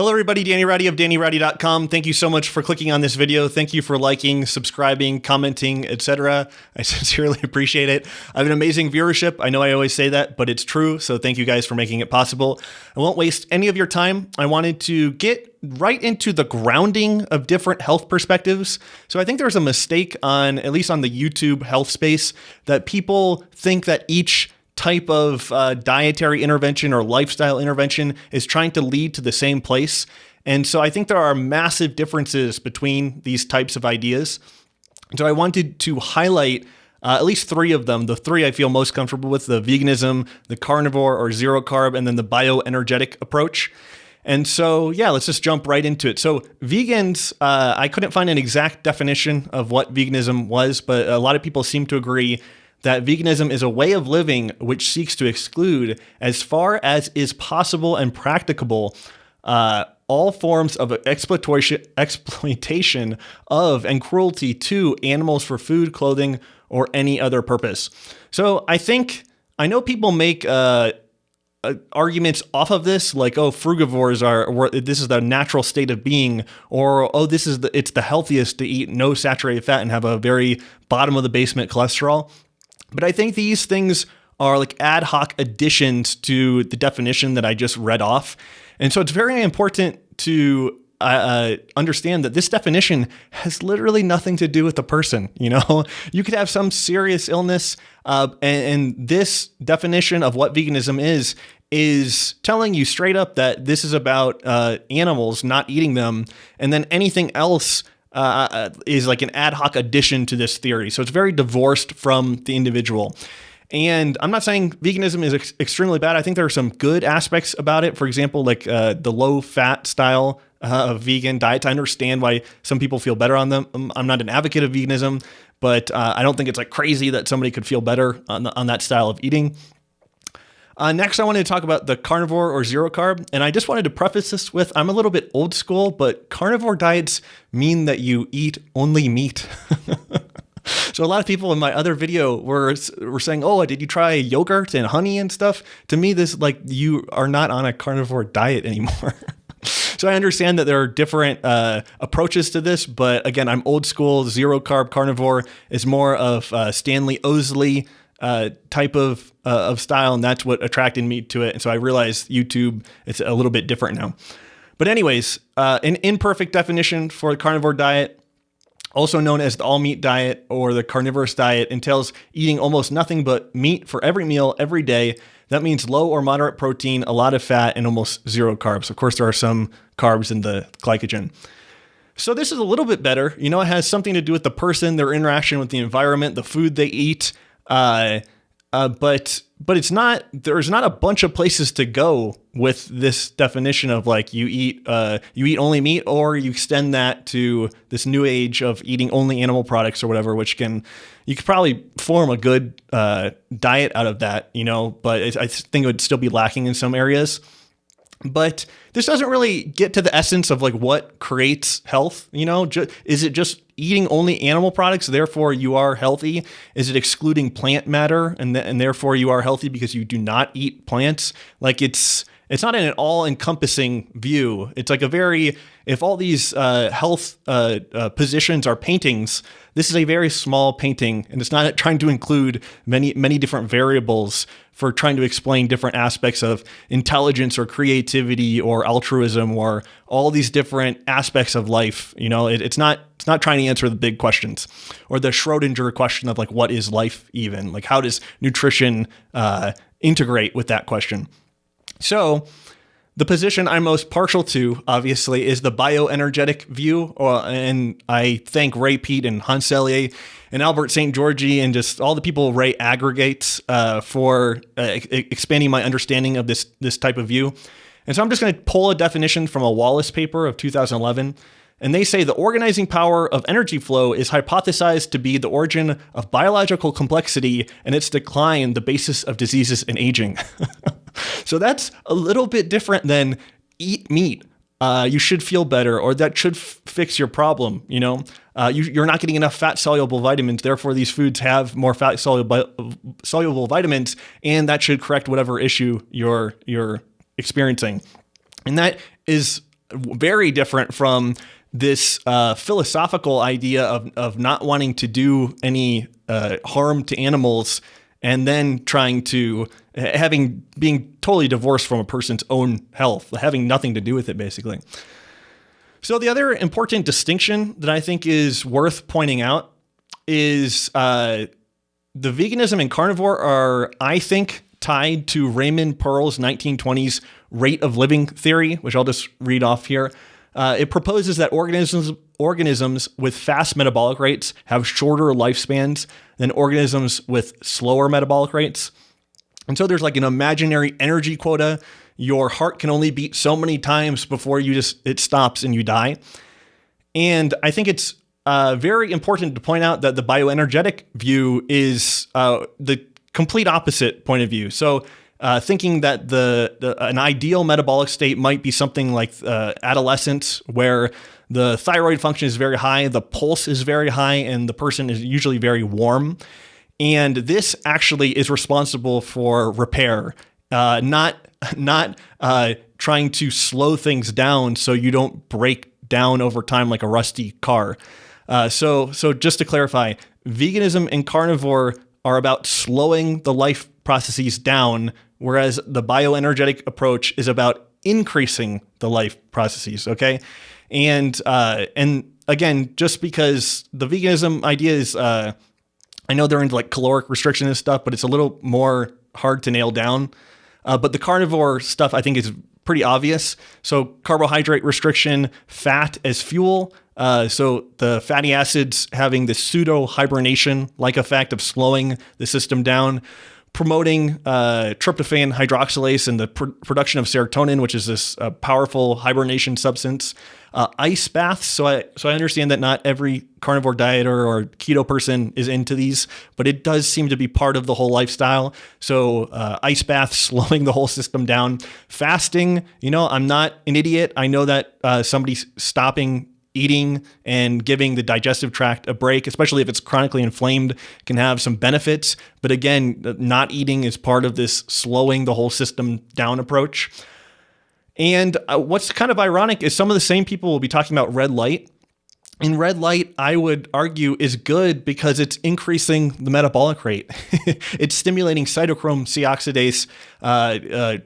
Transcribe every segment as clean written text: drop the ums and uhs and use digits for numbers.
Hello everybody, Danny Rowdy of DannyRowdy.com. Thank you so much for clicking on this video. Thank you for liking, subscribing, commenting, etc. I sincerely appreciate it. I have an amazing viewership. I know I always say that, but it's true. So thank you guys for making it possible. I won't waste any of your time. I wanted to get right into the grounding of different health perspectives. So I think there's a mistake on, at least on the YouTube health space, that people think that each type of dietary intervention or lifestyle intervention is trying to lead to the same place. And so I think there are massive differences between these types of ideas. So I wanted to highlight at least three of them, the three I feel most comfortable with: the veganism, the carnivore or zero carb, and then the bioenergetic approach. And so, yeah, let's just jump right into it. So vegans, I couldn't find an exact definition of what veganism was, but a lot of people seem to agree that veganism is a way of living which seeks to exclude, as far as is possible and practicable, all forms of exploitation of and cruelty to animals for food, clothing, or any other purpose. So I know people make arguments off of this, like, oh, frugivores this is the natural state of being, or oh, it's the healthiest to eat no saturated fat and have a very bottom of the basement cholesterol. But I think these things are like ad hoc additions to the definition that I just read off. And so it's very important to understand that this definition has literally nothing to do with the person. You know, you could have some serious illness, and this definition of what veganism is telling you straight up that this is about animals, not eating them, and then anything else is like an ad hoc addition to this theory. So it's very divorced from the individual. And I'm not saying veganism is extremely bad. I think there are some good aspects about it. For example, like the low fat style of vegan diet. I understand why some people feel better on them. I'm not an advocate of veganism, but I don't think it's like crazy that somebody could feel better on that style of eating. Next, I wanted to talk about the carnivore or zero carb. And I just wanted to preface this with, I'm a little bit old school, but carnivore diets mean that you eat only meat. So a lot of people in my other video were saying, oh, did you try yogurt and honey and stuff? To me, this like you are not on a carnivore diet anymore. So I understand that there are different approaches to this, but again, I'm old school. Zero carb carnivore is more of Stanley Osley type of style, and that's what attracted me to it. And so I realized YouTube, it's a little bit different now. But anyways, an imperfect definition for the carnivore diet, also known as the all-meat diet or the carnivorous diet, entails eating almost nothing but meat for every meal every day. That means low or moderate protein, a lot of fat, and almost zero carbs. Of course, there are some carbs in the glycogen. So this is a little bit better. You know, it has something to do with the person, their interaction with the environment, the food they eat. But it's not, there's not a bunch of places to go with this definition of like you eat only meat, or you extend that to this new age of eating only animal products or whatever, which you could probably form a good diet out of that, you know, but I think it would still be lacking in some areas. But this doesn't really get to the essence of like what creates health. You know, is it just eating only animal products, therefore you are healthy? Is it excluding plant matter and therefore you are healthy because you do not eat plants? Like it's not an all-encompassing view. It's like if all these health positions are paintings, this is a very small painting, and it's not trying to include many different variables for trying to explain different aspects of intelligence or creativity or altruism or all these different aspects of life. You know, it's not trying to answer the big questions or the Schrodinger question of like, what is life even? Like, how does nutrition integrate with that question? So the position I'm most partial to, obviously, is the bioenergetic view. And I thank Ray Peat and Hans Selye and Albert St. Georgi and just all the people Ray aggregates for expanding my understanding of this type of view. And so I'm just going to pull a definition from a Wallace paper of 2011. And they say the organizing power of energy flow is hypothesized to be the origin of biological complexity and its decline, the basis of diseases and aging. So that's a little bit different than eat meat. You should feel better, or that should fix your problem. You know, you're not getting enough fat soluble vitamins. Therefore, these foods have more fat soluble vitamins, and that should correct whatever issue you're experiencing. And that is very different from this philosophical idea of not wanting to do any harm to animals, and then trying to being totally divorced from a person's own health, having nothing to do with it, basically. So the other important distinction that I think is worth pointing out is the veganism and carnivore are, I think, tied to Raymond Pearl's 1920s rate of living theory, which I'll just read off here. It proposes that organisms with fast metabolic rates have shorter lifespans than organisms with slower metabolic rates. And so there's like an imaginary energy quota. Your heart can only beat so many times before it stops and you die. And I think it's very important to point out that the bioenergetic view is the complete opposite point of view. So thinking that an ideal metabolic state might be something like adolescence, where the thyroid function is very high, the pulse is very high, and the person is usually very warm. And this actually is responsible for repair, not trying to slow things down so you don't break down over time like a rusty car. So just to clarify, veganism and carnivore are about slowing the life processes down, whereas the bioenergetic approach is about increasing the life processes. Okay, and again, just because the veganism idea is, I know they're into like caloric restriction and stuff, but it's a little more hard to nail down. But the carnivore stuff, I think, is pretty obvious. So carbohydrate restriction, fat as fuel. So the fatty acids having the pseudo hibernation-like effect of slowing the system down, promoting tryptophan hydroxylase and the production of serotonin, which is this powerful hibernation substance. Ice baths. So I understand that not every carnivore dieter or keto person is into these, but it does seem to be part of the whole lifestyle. So ice baths, slowing the whole system down. Fasting, I'm not an idiot. I know that somebody stopping eating and giving the digestive tract a break, especially if it's chronically inflamed, can have some benefits. But again, not eating is part of this slowing the whole system down approach. And what's kind of ironic is some of the same people will be talking about red light. And red light, I would argue, is good because it's increasing the metabolic rate. It's stimulating cytochrome C oxidase,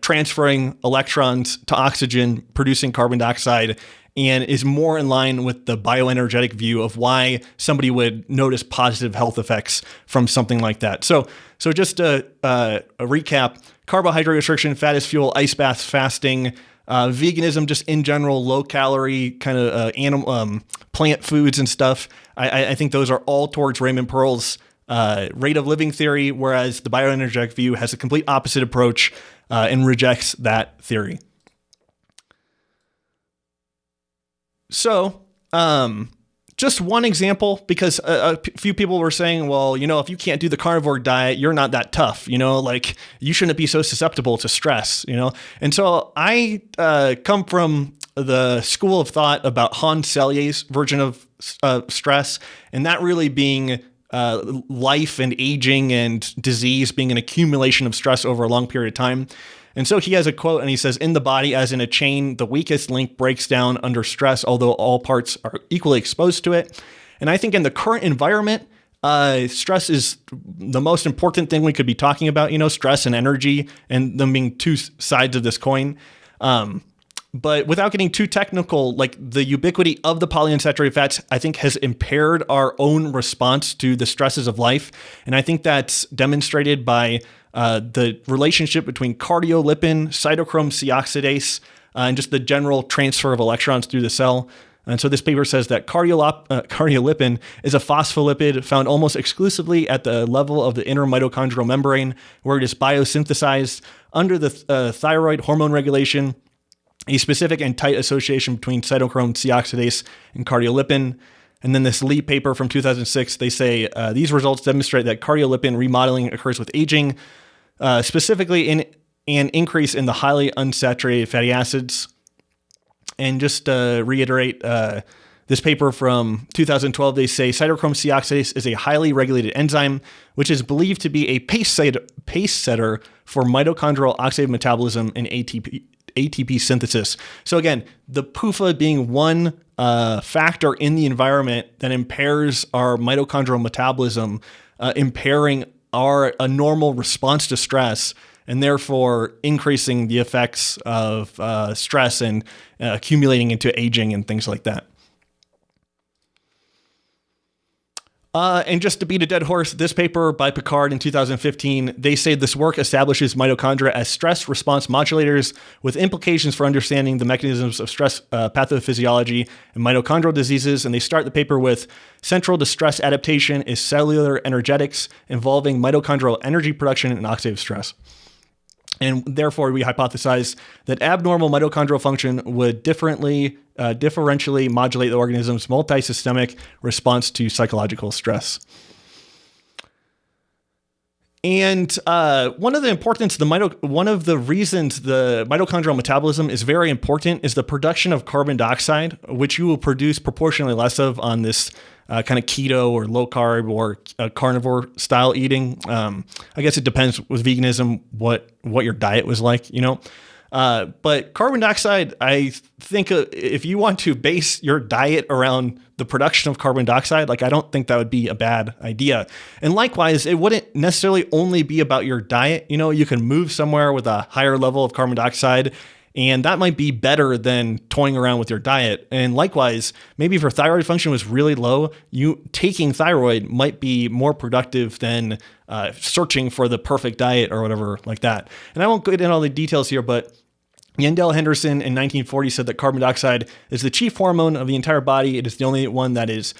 transferring electrons to oxygen, producing carbon dioxide, and is more in line with the bioenergetic view of why somebody would notice positive health effects from something like that. So just a recap: carbohydrate restriction, fat as fuel, ice baths, fasting, veganism, just in general, low calorie kind of animal plant foods and stuff. I think those are all towards Raymond Pearl's rate of living theory, whereas the bioenergetic view has a complete opposite approach and rejects that theory. So, just one example, because a few people were saying, well, if you can't do the carnivore diet, you're not that tough, like you shouldn't be so susceptible to stress, And so I come from the school of thought about Hans Selye's version of stress, and that really being life and aging and disease being an accumulation of stress over a long period of time. And so he has a quote, and he says, "In the body, as in a chain, the weakest link breaks down under stress, although all parts are equally exposed to it." And I think in the current environment, stress is the most important thing we could be talking about, stress and energy, and them being two sides of this coin. But without getting too technical, like the ubiquity of the polyunsaturated fats, I think has impaired our own response to the stresses of life. And I think that's demonstrated by the relationship between cardiolipin, cytochrome C oxidase, and just the general transfer of electrons through the cell. And so this paper says that cardiolipin is a phospholipid found almost exclusively at the level of the inner mitochondrial membrane, where it is biosynthesized under the thyroid hormone regulation, a specific and tight association between cytochrome C oxidase and cardiolipin. And then this Lee paper from 2006, they say these results demonstrate that cardiolipin remodeling occurs with aging, specifically in an increase in the highly unsaturated fatty acids. And just to reiterate, this paper from 2012, they say cytochrome C oxidase is a highly regulated enzyme, which is believed to be a pace setter for mitochondrial oxidative metabolism and ATP synthesis. So again, the PUFA being one factor in the environment that impairs our mitochondrial metabolism, impairing a normal response to stress, and therefore increasing the effects of stress and accumulating into aging and things like that. And just to beat a dead horse, this paper by Picard in 2015, they say this work establishes mitochondria as stress response modulators with implications for understanding the mechanisms of stress pathophysiology and mitochondrial diseases. And they start the paper with central to stress adaptation is cellular energetics involving mitochondrial energy production and oxidative stress. And therefore, we hypothesize that abnormal mitochondrial function would differentially modulate the organism's multisystemic response to psychological stress. And one of the reasons the mitochondrial metabolism is very important is the production of carbon dioxide, which you will produce proportionally less of on this kind of keto or low carb or carnivore style eating. I guess it depends with veganism what your diet was like, but carbon dioxide, I think if you want to base your diet around the production of carbon dioxide, I don't think that would be a bad idea. And likewise, it wouldn't necessarily only be about your diet. You can move somewhere with a higher level of carbon dioxide, and that might be better than toying around with your diet. And likewise, maybe if your thyroid function was really low, you taking thyroid might be more productive than searching for the perfect diet or whatever like that. And I won't get into all the details here, but Yandell Henderson in 1940 said that carbon dioxide is the chief hormone of the entire body. It is the only one that is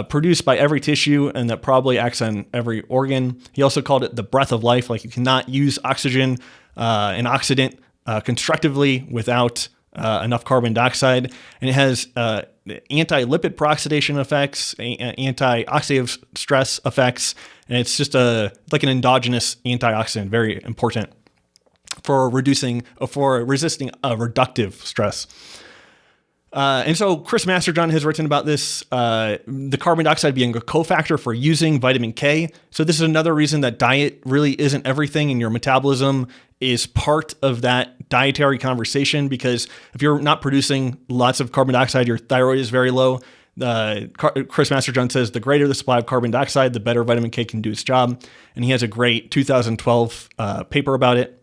produced by every tissue and that probably acts on every organ. He also called it the breath of life. You cannot use oxygen, an oxidant, constructively without enough carbon dioxide. And it has anti-lipid peroxidation effects, anti-oxidative stress effects, and it's just like an endogenous antioxidant, very important for resisting reductive stress. And so Chris Masterjohn has written about this, the carbon dioxide being a cofactor for using vitamin K. So this is another reason that diet really isn't everything, and your metabolism is part of that dietary conversation, because if you're not producing lots of carbon dioxide, your thyroid is very low. Chris Masterjohn says the greater the supply of carbon dioxide, the better vitamin K can do its job. And he has a great 2012 paper about it.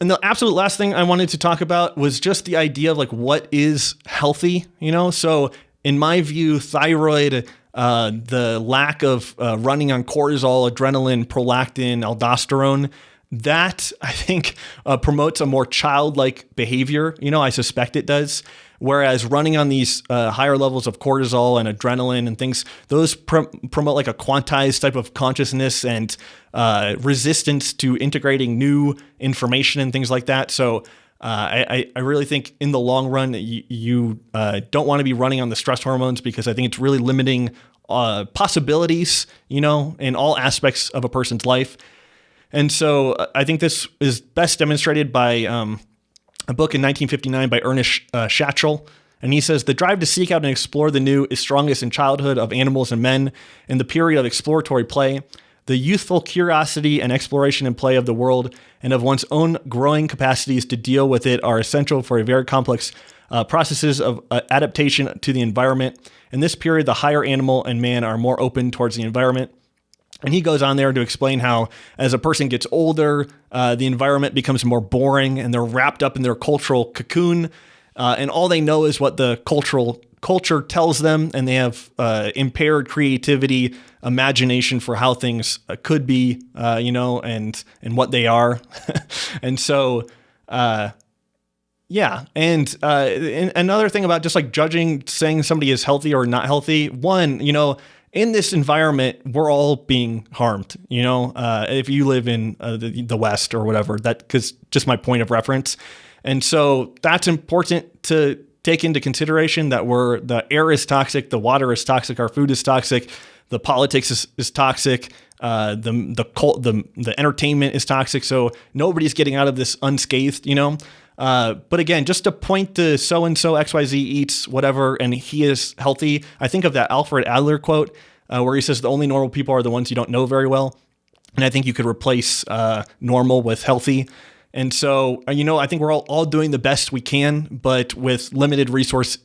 And the absolute last thing I wanted to talk about was just the idea of what is healthy, So in my view, thyroid, the lack of running on cortisol, adrenaline, prolactin, aldosterone, that I think promotes a more childlike behavior. I suspect it does. Whereas running on these higher levels of cortisol and adrenaline and things, those promote a quantized type of consciousness and resistance to integrating new information and things like that. So I really think in the long run, you don't want to be running on the stress hormones, because I think it's really limiting possibilities, in all aspects of a person's life. And so I think this is best demonstrated by a book in 1959 by Ernest Schatchel. And he says, the drive to seek out and explore the new is strongest in childhood of animals and men in the period of exploratory play. The youthful curiosity and exploration and play of the world and of one's own growing capacities to deal with it are essential for a very complex processes of adaptation to the environment. In this period, the higher animal and man are more open towards the environment. And he goes on there to explain how as a person gets older, the environment becomes more boring and they're wrapped up in their cultural cocoon. And all they know is what the culture tells them. And they have impaired creativity, imagination for how things could be, and what they are. And so, yeah. And another thing about just judging, saying somebody is healthy or not healthy, one, in this environment, we're all being harmed, if you live in the West or whatever, because just my point of reference. And so that's important to take into consideration, that the air is toxic, the water is toxic, our food is toxic, the politics is toxic, the entertainment is toxic. So nobody's getting out of this unscathed, But again, just to point to so-and-so XYZ eats whatever and he is healthy, I think of that Alfred Adler quote where he says the only normal people are the ones you don't know very well. And I think you could replace normal with healthy. And so, I think we're all doing the best we can, but with limited resources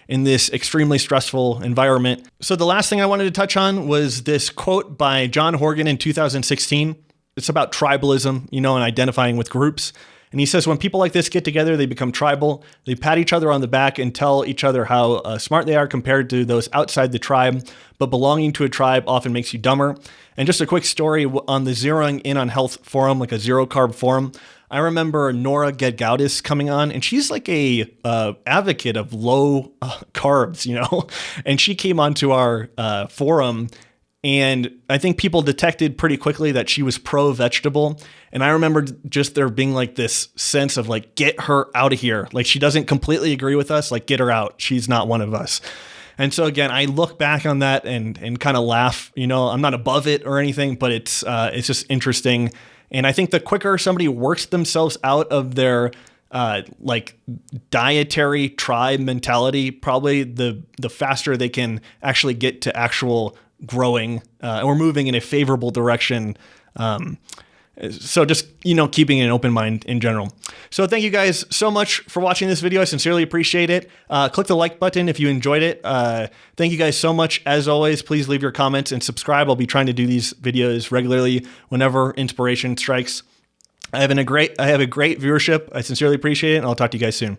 in this extremely stressful environment. So the last thing I wanted to touch on was this quote by John Horgan in 2016. It's about tribalism, and identifying with groups. And he says, when people like this get together, they become tribal. They pat each other on the back and tell each other how smart they are compared to those outside the tribe. But belonging to a tribe often makes you dumber. And just a quick story on the Zeroing In on Health forum, like a zero-carb forum. I remember Nora Gedgaudas coming on, and she's like a advocate of low carbs, and she came onto our forum. And I think people detected pretty quickly that she was pro-vegetable. And I remember just there being like this sense of like, get her out of here. Like, she doesn't completely agree with us. Like, get her out. She's not one of us. And so again, I look back on that and kind of laugh. I'm not above it or anything, but it's just interesting. And I think the quicker somebody works themselves out of their like dietary tribe mentality, probably the faster they can actually get to actual growing or moving in a favorable direction. So just, keeping an open mind in general. So thank you guys so much for watching this video. I sincerely appreciate it. Click the like button if you enjoyed it. Thank you guys so much. As always, please leave your comments and subscribe. I'll be trying to do these videos regularly whenever inspiration strikes. I have a great viewership. I sincerely appreciate it, and I'll talk to you guys soon.